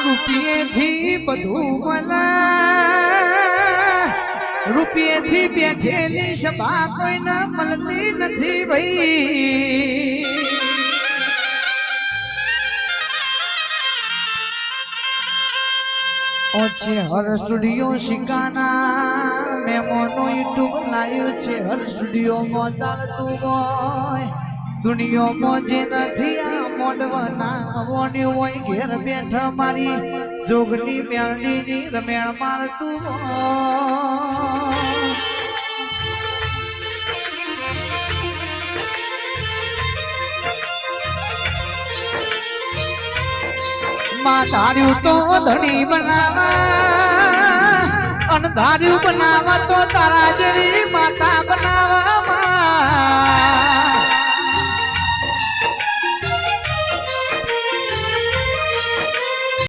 રૂપિયેથી બધું મળે રૂપિયેથી બેઠેલી સભા કોઈને મળતી નથી ભાઈ ઓછે હર સ્ટુડિયો શિકાના મેમોનો યુટ્યુબ લાવ્યો છે હર સ્ટુડિયોમાં ચાલતું હોય દુનિયામાં જે નથી આ મોડવાના મોડ્યું હોય ઘેર બેઠા મારી જોગની મેળડીની રમેણ મારતું માં ધાર્યું તો ધણી બનાવા અન ધાર્યું બનાવા તો તારા જેવી માતા બનાવા